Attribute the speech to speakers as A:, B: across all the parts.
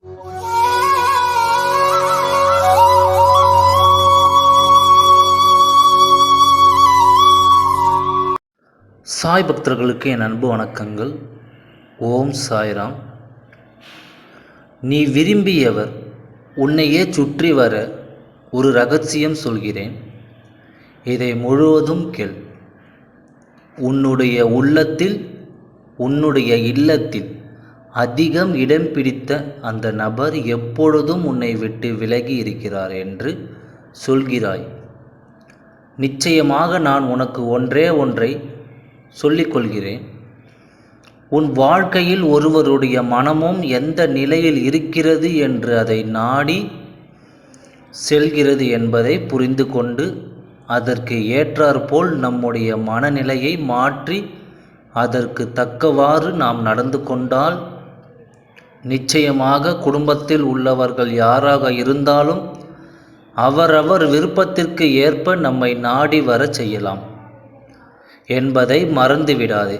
A: சாய் பக்தர்களுக்கு என் அன்பு வணக்கங்கள். ஓம் சாய்ராம். நீ விரும்பியவர் உன்னையே சுற்றி வர ஒரு ரகசியம் சொல்கிறேன். இதை முழுவதும் கேள். உன்னுடைய உள்ளத்தில், உன்னுடைய இல்லத்தில் அதிகம் இடம் பிடித்த அந்த நபர் எப்பொழுதும் உன்னை விட்டு விலகி இருக்கிறார் என்று சொல்கிறாய். நிச்சயமாக நான் உனக்கு ஒன்றை சொல்லிக்கொள்கிறேன். உன் வாழ்க்கையில் ஒருவருடைய மனமும் எந்த நிலையில் இருக்கிறது என்று அதை நாடி செல்கிறது என்பதை புரிந்து கொண்டு அதற்கு ஏற்றாற்போல் நம்முடைய மனநிலையை மாற்றி அதற்கு தக்கவாறு நாம் நடந்து கொண்டால் நிச்சயமாக குடும்பத்தில் உள்ளவர்கள் யாராக இருந்தாலும் அவரவர் விருப்பத்திற்கு ஏற்ப நம்மை நாடி வர செய்யலாம் என்பதை மறந்துவிடாதே.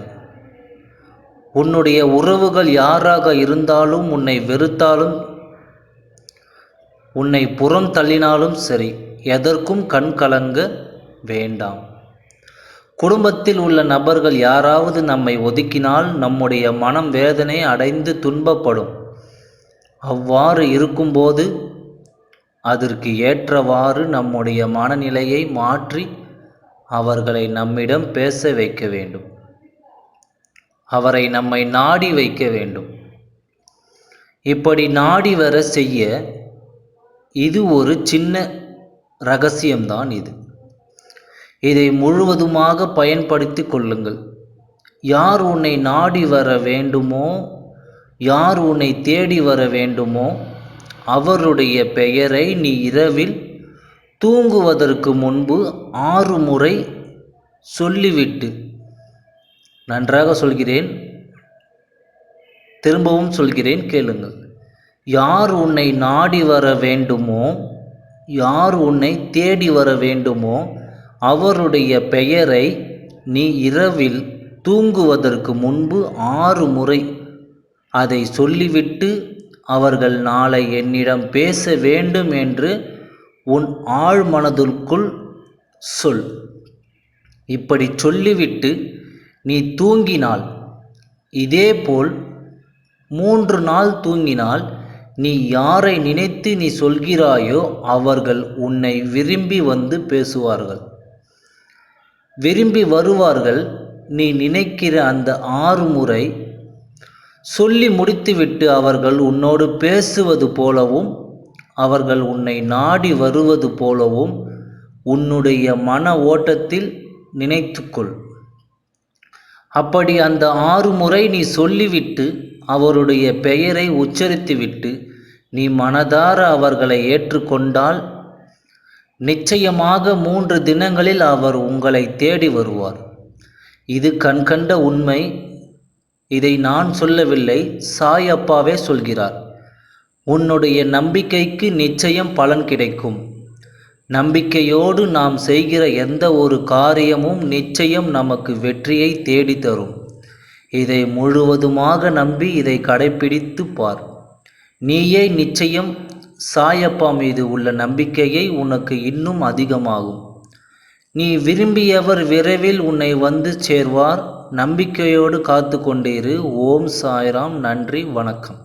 A: உன்னுடைய உறவுகள் யாராக இருந்தாலும், உன்னை வெறுத்தாலும், உன்னை புறம் தள்ளினாலும் சரி, எதற்கும் கண் கலங்க வேண்டாம். குடும்பத்தில் உள்ள நபர்கள் யாராவது நம்மை ஒதுக்கினால் நம்முடைய மனம் வேதனை அடைந்து துன்பப்படும். அவ்வாறு இருக்கும்போது அதற்கு ஏற்றவாறு நம்முடைய மனநிலையை மாற்றி அவர்களை நம்மிடம் பேச வைக்க வேண்டும். அவரை நம்மை நாடி வைக்க வேண்டும். இப்படி நாடி வர செய்ய இது ஒரு சின்ன ரகசியம்தான். இதை முழுவதுமாக பயன்படுத்தி கொள்ளுங்கள். யார் உன்னை நாடி வர வேண்டுமோ, யார் உன்னை தேடி வர வேண்டுமோ அவருடைய பெயரை நீ இரவில் தூங்குவதற்கு முன்பு 6 முறை சொல்லிவிட்டு, நன்றாக சொல்கிறேன், திரும்பவும் சொல்கிறேன், கேளுங்கள். யார் உன்னை நாடி வர வேண்டுமோ, யார் உன்னை தேடி வர வேண்டுமோ அவருடைய பெயரை நீ இரவில் தூங்குவதற்கு முன்பு 6 முறை அதை சொல்லிவிட்டு அவர்கள் நாளை என்னிடம் பேச வேண்டும் என்று உன் ஆழ் மனதிற்குள் சொல். இப்படி சொல்லிவிட்டு நீ தூங்கினால், இதேபோல் 3 நாள் தூங்கினால், நீ யாரை நினைத்து நீ சொல்கிறாயோ அவர்கள் உன்னை விரும்பி வந்து பேசுவார்கள், விரும்பி வருவார்கள். நீ நினைக்கிற அந்த 6 முறை சொல்லி முடித்துவிட்டு அவர்கள் உன்னோடு பேசுவது போலவும் அவர்கள் உன்னை நாடி வருவது போலவும் உன்னுடைய மன ஓட்டத்தில் நினைத்துக்கொள். அப்படி அந்த 6 முறை நீ சொல்லிவிட்டு அவருடைய பெயரை உச்சரித்துவிட்டு நீ மனதார அவர்களை ஏற்றுக்கொண்டால் நிச்சயமாக 3 தினங்களில் அவர் உங்களை தேடி வருவார். இது கண்கண்ட உண்மை. இதை நான் சொல்லவில்லை, சாய் அப்பாவே சொல்கிறார். உன்னுடைய நம்பிக்கைக்கு நிச்சயம் பலன் கிடைக்கும். நம்பிக்கையோடு நாம் செய்கிற எந்த ஒரு காரியமும் நிச்சயம் நமக்கு வெற்றியை தேடி தரும். இதை முழுவதுமாக நம்பி இதை கடைப்பிடித்து பார். நீயே நிச்சயம் சாயப்பா மீது உள்ள நம்பிக்கையை உனக்கு இன்னும் அதிகமாகும். நீ விரும்பியவர் விரைவில் உன்னை வந்து சேர்வார். நம்பிக்கையோடு காத்து கொண்டிரு. ஓம் சாய்ராம். நன்றி, வணக்கம்.